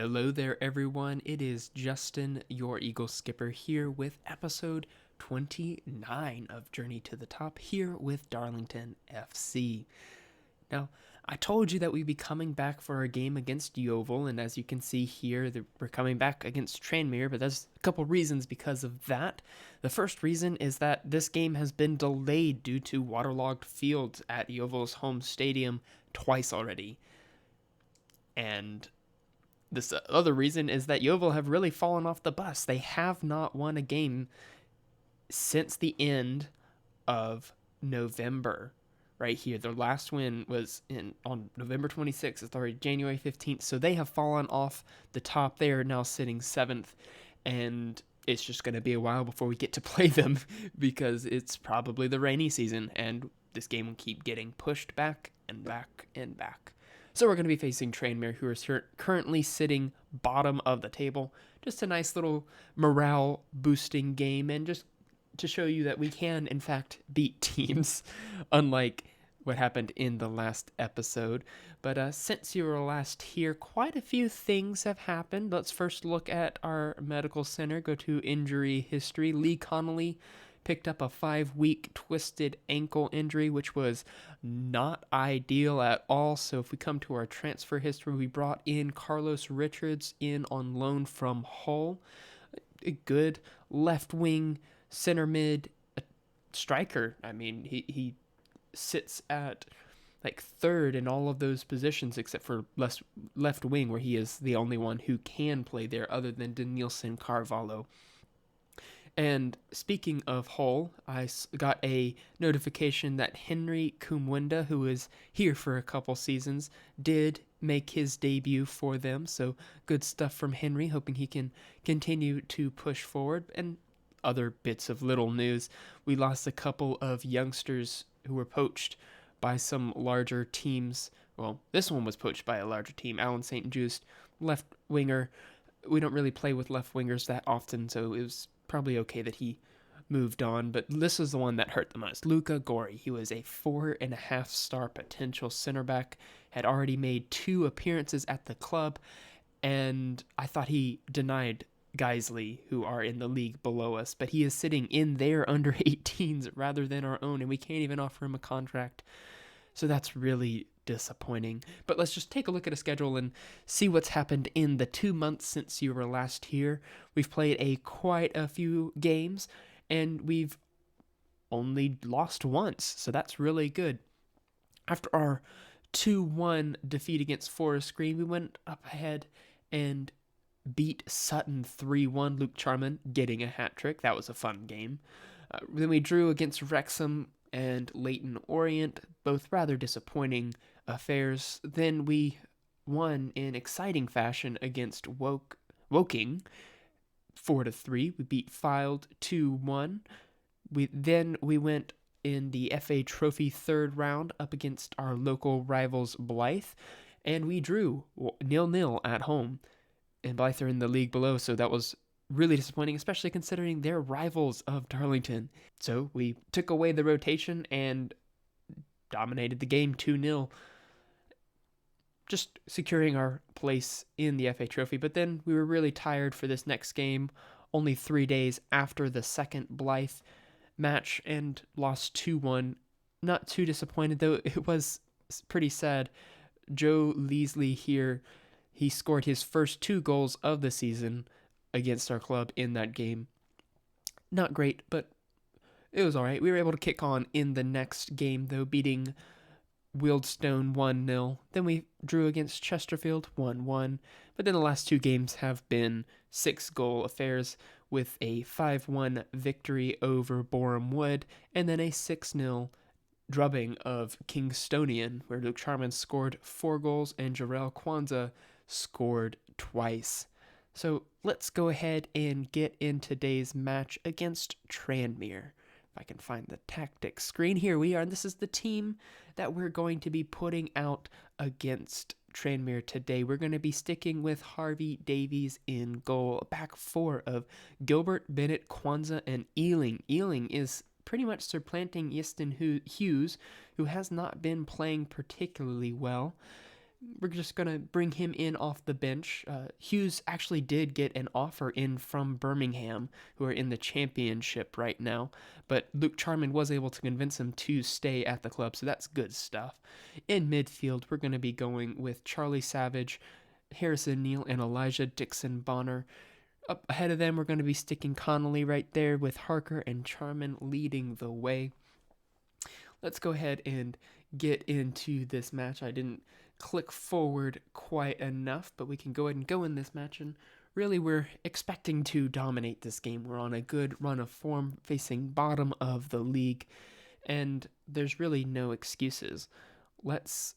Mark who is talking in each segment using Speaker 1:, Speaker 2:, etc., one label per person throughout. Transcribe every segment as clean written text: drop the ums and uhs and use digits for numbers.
Speaker 1: Hello there, everyone. It is Justin, your Eagle Skipper, here with episode 29 of Journey to the Top, here with Darlington FC. Now, I told you that we'd be coming back for our game against Yeovil, and as you can see here, we're coming back against Tranmere, but there's a couple reasons because of that. The first reason is that this game has been delayed due to waterlogged fields at Yeovil's home stadium twice already. And this other reason is that Yeovil have really fallen off the bus. They have not won a game since the end of November. Right here, their last win was on November 26th. It's already January 15th, so they have fallen off the top. They are now sitting 7th, and it's just going to be a while before we get to play them because it's probably the rainy season, and this game will keep getting pushed back and back and back. So we're going to be facing Tranmere, who are currently sitting bottom of the table. Just a nice little morale-boosting game, and just to show you that we can, in fact, beat teams, unlike what happened in the last episode. But since you were last here, quite a few things have happened. Let's first look at our medical center, go to injury history. Lee Connolly picked up a 5-week twisted ankle injury, which was not ideal at all. So if we come to our transfer history, we brought in Carlos Richards in on loan from Hull. A good left-wing center mid striker. I mean, he sits at like third in all of those positions except for left wing, where he is the only one who can play there other than Denilson Carvalho. And speaking of Hull, I got a notification that Henry Kumwenda, who is here for a couple seasons, did make his debut for them. So good stuff from Henry, hoping he can continue to push forward. And other bits of little news, we lost a couple of youngsters who were poached by some larger teams. Well, this one was poached by a larger team. Alan St. Just, left winger. We don't really play with left wingers that often, so it was probably okay that he moved on. But this is the one that hurt the most. Luca Gori. He was a 4.5-star potential center back, had already made 2 appearances at the club, and I thought he denied Geisley, who are in the league below us, but he is sitting in their under 18s rather than our own, and we can't even offer him a contract. So that's really disappointing. But let's just take a look at a schedule and see what's happened in the 2 months since you were last here. We've played quite a few games, and we've only lost once, so that's really good. After our 2-1 defeat against Forest Green, we went up ahead and beat Sutton 3-1, Luke Charman getting a hat-trick. That was a fun game. Then we drew against Wrexham and Leyton Orient, both rather disappointing affairs. Then we won in exciting fashion against Woking 4-3. We beat Fylde 2-1. We went in the FA Trophy third round up against our local rivals Blythe, and we drew 0-0 at home. And Blythe are in the league below, so that was really disappointing, especially considering they're rivals of Darlington. So we took away the rotation and dominated the game 2-0, just securing our place in the FA Trophy. But then we were really tired for this next game, only 3 days after the second Blythe match, and lost 2-1. Not too disappointed, though. It was pretty sad. Joe Leasley here, he scored his first 2 goals of the season against our club in that game. Not great, but it was all right. We were able to kick on in the next game, though, beating Wealdstone 1-0. Then we drew against Chesterfield 1-1. But then the last 2 games have been 6-goal affairs, with a 5-1 victory over Boreham Wood, and then a 6-0 drubbing of Kingstonian, where Luke Charman scored 4 goals and Jarrell Kwanzaa scored twice. So let's go ahead and get in today's match against Tranmere. If I can find the tactics screen, here we are, and this is the team that we're going to be putting out against Tranmere today. We're going to be sticking with Harvey Davies in goal, a back 4 of Gilbert, Bennett, Kwanzaa, and Ealing. Ealing is pretty much supplanting Easton Hughes, who has not been playing particularly well. we're just going to bring him in off the bench. Hughes actually did get an offer in from Birmingham, who are in the championship right now, but Luke Charman was able to convince him to stay at the club, so that's good stuff. In midfield, we're going to be going with Charlie Savage, Harrison Neal, and Elijah Dixon Bonner. Up ahead of them, we're going to be sticking Connolly right there with Harker and Charman leading the way. Let's go ahead and get into this match. I didn't click forward quite enough, but we can go ahead and go in this match, and really we're expecting to dominate this game. We're on a good run of form, facing bottom of the league, and there's really no excuses. Let's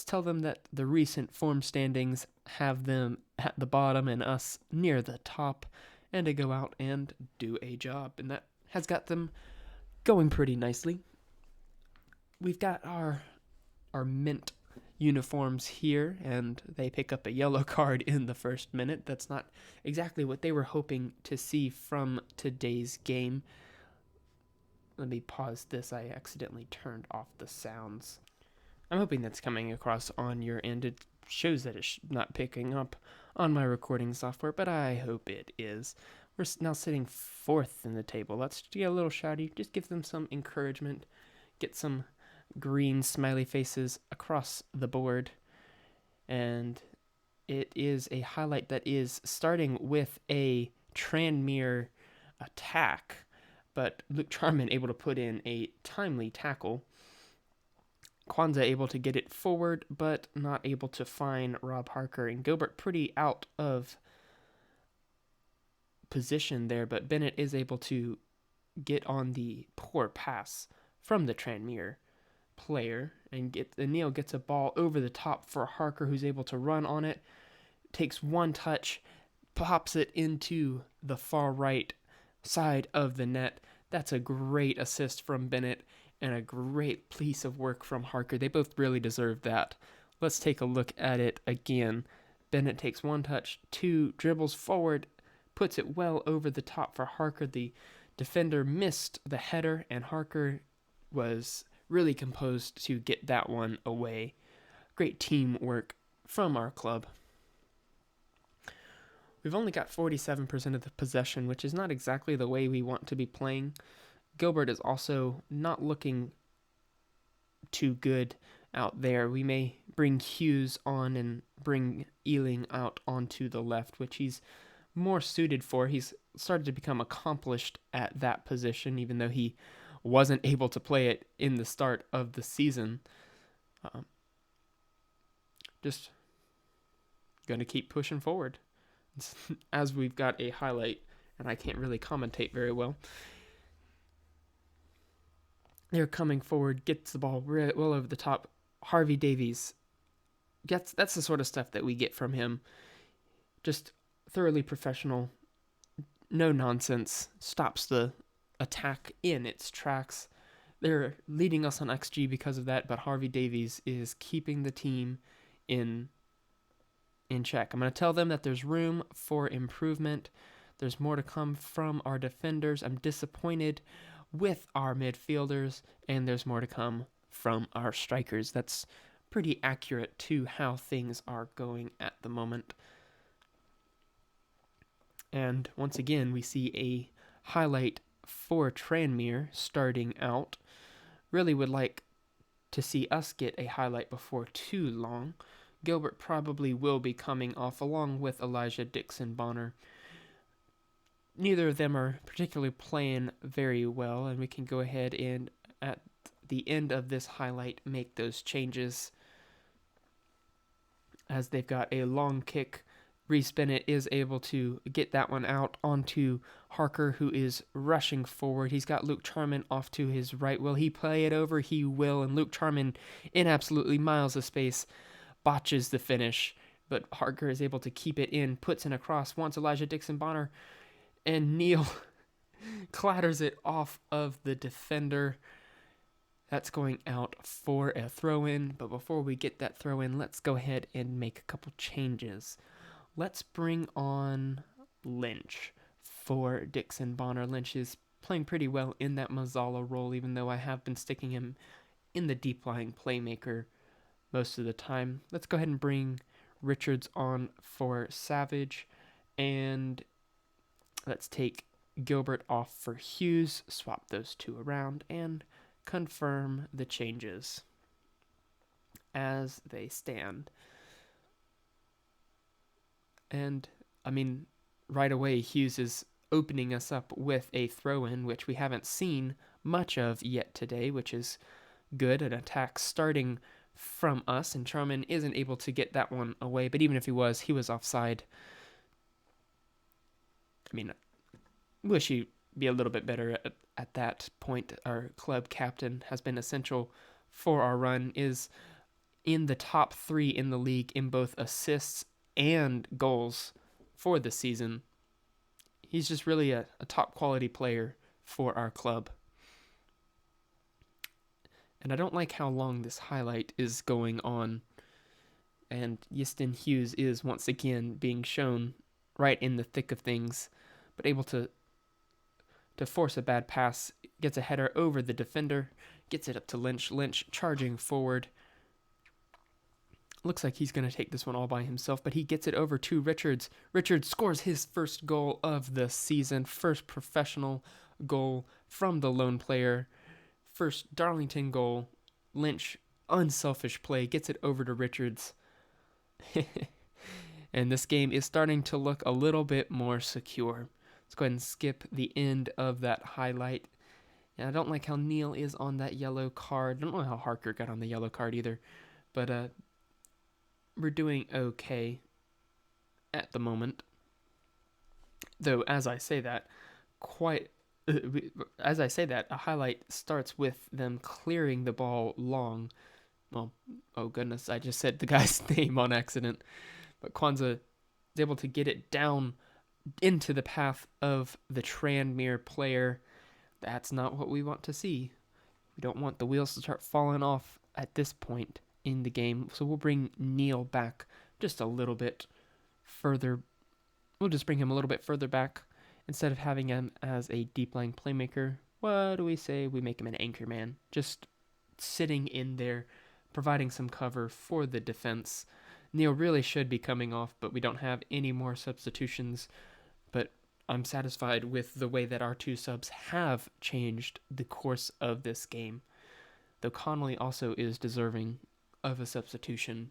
Speaker 1: tell them that the recent form standings have them at the bottom and us near the top, and to go out and do a job, and that has got them going pretty nicely. We've got our mint uniforms here, and they pick up a yellow card in the first minute. That's not exactly what they were hoping to see from today's game. Let me pause this. I accidentally turned off the sounds. I'm hoping that's coming across on your end. It shows that it's not picking up on my recording software, but I hope it is. We're now sitting fourth in the table. Let's get a little shouty. Just give them some encouragement. Get some green smiley faces across the board. And it is a highlight that is starting with a Tranmere attack, but Luke Charman able to put in a timely tackle. Kwanzaa able to get it forward, but not able to find Rob Harker, and Gilbert pretty out of position there, but Bennett is able to get on the poor pass from the Tranmere player, and Neal gets a ball over the top for Harker, who's able to run on it, takes one touch, pops it into the far right side of the net. That's a great assist from Bennett, and a great piece of work from Harker. They both really deserve that. Let's take a look at it again. Bennett takes one touch, two dribbles forward, puts it well over the top for Harker. The defender missed the header, and Harker was really composed to get that one away. Great teamwork from our club. We've only got 47% of the possession, which is not exactly the way we want to be playing. Gilbert is also not looking too good out there. We may bring Hughes on and bring Ealing out onto the left, which he's more suited for. He's started to become accomplished at that position, even though he wasn't able to play it in the start of the season. Just going to keep pushing forward. As we've got a highlight, and I can't really commentate very well. They're coming forward, gets the ball well over the top. Harvey Davies that's the sort of stuff that we get from him. Just thoroughly professional, no nonsense, stops the attack in its tracks. They're leading us on XG because of that, but Harvey Davies is keeping the team in check. I'm going to tell them that there's room for improvement. There's more to come from our defenders. I'm disappointed with our midfielders, and there's more to come from our strikers. That's pretty accurate to how things are going at the moment. And once again, we see a highlight for Tranmere starting out. Really would like to see us get a highlight before too long. Gilbert probably will be coming off along with Elijah Dixon Bonner. Neither of them are particularly playing very well, and we can go ahead and at the end of this highlight make those changes as they've got a long kick. Reece Bennett is able to get that one out onto Harker, who is rushing forward. He's got Luke Charman off to his right. Will he play it over? He will, and Luke Charman, in absolutely miles of space, botches the finish, but Harker is able to keep it in, puts in a cross, wants Elijah Dixon Bonner, and Neal clatters it off of the defender. That's going out for a throw-in, but before we get that throw-in, let's go ahead and make a couple changes. Let's bring on Lynch for Dixon Bonner. Lynch is playing pretty well in that Mazzala role, even though I have been sticking him in the deep-lying playmaker most of the time. Let's go ahead and bring Richards on for Savage, and let's take Gilbert off for Hughes, swap those two around, and confirm the changes as they stand. And, I mean, right away, Hughes is opening us up with a throw-in, which we haven't seen much of yet today, which is good. An attack starting from us, and Charman isn't able to get that one away, but even if he was offside. I mean, I wish he'd be a little bit better at that point. Our club captain has been essential for our run, is in the top 3 in the league in both assists and goals for the season. He's just really a top quality player for our club. And I don't like how long this highlight is going on. And Yeovil Hughes is once again being shown right in the thick of things, but able to force a bad pass, gets a header over the defender, gets it up to Lynch. Lynch charging forward. Looks like he's going to take this one all by himself, but he gets it over to Richards. Richards scores his first goal of the season, first professional goal from the lone player, first Darlington goal. Lynch, unselfish play, gets it over to Richards. And this game is starting to look a little bit more secure. Let's go ahead and skip the end of that highlight. And I don't like how Neal is on that yellow card. I don't know how Harker got on the yellow card either. But we're doing okay at the moment. Though, as I say that, a highlight starts with them clearing the ball long. Well, oh goodness, I just said the guy's name on accident. But Kwanzaa is able to get it down into the path of the Tranmere player. That's not what we want to see. We don't want the wheels to start falling off at this point in the game. So we'll bring Neal back just a little bit further. We'll just bring him a little bit further back. Instead of having him as a deep lying playmaker, what do we say? We make him an anchor man. Just sitting in there, providing some cover for the defense. Neal really should be coming off, but we don't have any more substitutions. But I'm satisfied with the way that our 2 subs have changed the course of this game. Though Connolly also is deserving of a substitution.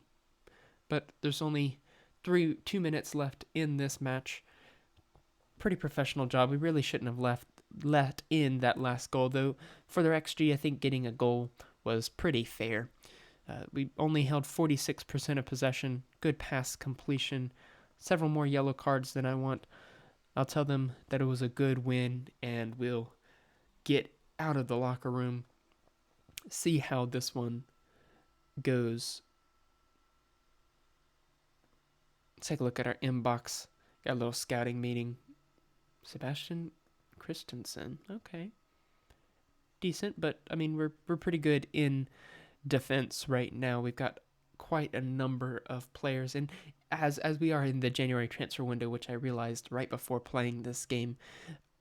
Speaker 1: But there's only 2 minutes left in this match. Pretty professional job. We really shouldn't have let in that last goal, though. For their XG, I think getting a goal was pretty fair. We only held 46% of possession, good pass completion, several more yellow cards than I want. I'll tell them that it was a good win, and we'll get out of the locker room, see how this one goes. Let's take a look at our inbox. Got a little scouting meeting. Sebastian Christensen. Okay. Decent, but I mean we're pretty good in defense right now. We've got quite a number of players, and as we are in the January transfer window, which I realized right before playing this game,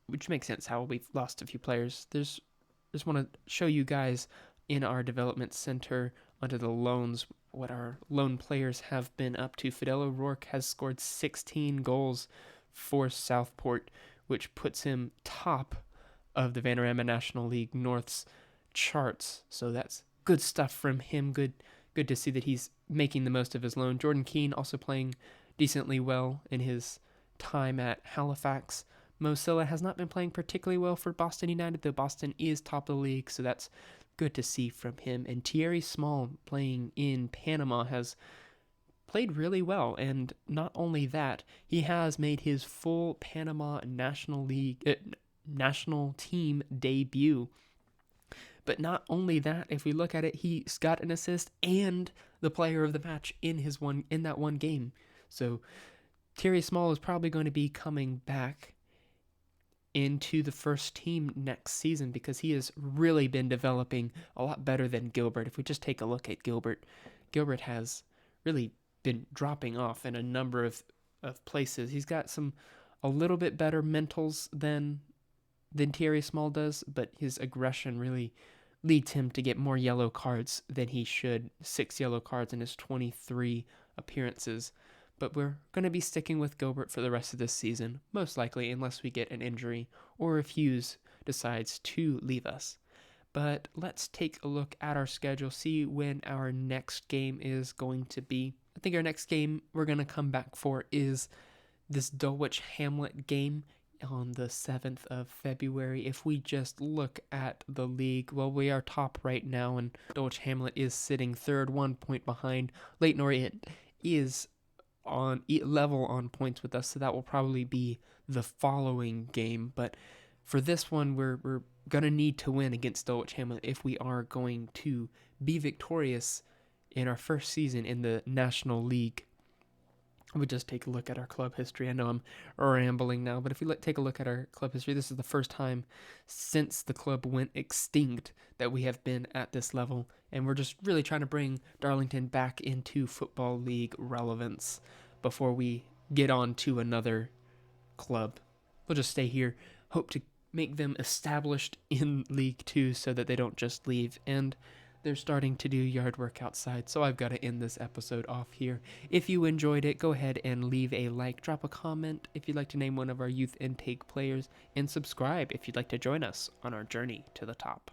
Speaker 1: which makes sense how we've lost a few players. Just want to show you guys in our development center under the loans what our loan players have been up to. Fidel O'Rourke has scored 16 goals for Southport, which puts him top of the Vanarama National League North's charts. So that's good stuff from him. Good to see that he's making the most of his loan. Jordan Keane also playing decently well in his time at Halifax. Mo Silla has not been playing particularly well for Boston United, though Boston is top of the league, so that's good to see from him. And Thierry Small, playing in Panama, has played really well, and not only that, he has made his full Panama national team debut. But not only that, if we look at it, he's got an assist and the player of the match in that one game. So Thierry Small is probably going to be coming back into the first team next season because he has really been developing a lot better than Gilbert. If we just take a look at Gilbert has really been dropping off in a number of places. He's got a little bit better mentals than Thierry Small does, but his aggression really leads him to get more yellow cards than he should. 6 yellow cards in his 23 appearances. But we're going to be sticking with Gilbert for the rest of this season, most likely, unless we get an injury or if Hughes decides to leave us. But let's take a look at our schedule, see when our next game is going to be. I think our next game we're going to come back for is this Dulwich Hamlet game on the 7th of February. If we just look at the league, well, we are top right now, and Dulwich Hamlet is sitting third, 1 point behind. Leyton Orient is on level on points with us, so that will probably be the following game. But for this one, we're going to need to win against Dulwich Hamlet if we are going to be victorious in our first season in the National League. We just take a look at our club history. I know I'm rambling now, but if we take a look at our club history, this is the first time since the club went extinct that we have been at this level, and we're just really trying to bring Darlington back into Football League relevance before we get on to another club. We'll just stay here, hope to make them established in League 2 so that they don't just leave, and they're starting to do yard work outside, so I've got to end this episode off here. If you enjoyed it, go ahead and leave a like, drop a comment if you'd like to name one of our youth intake players, and subscribe if you'd like to join us on our journey to the top.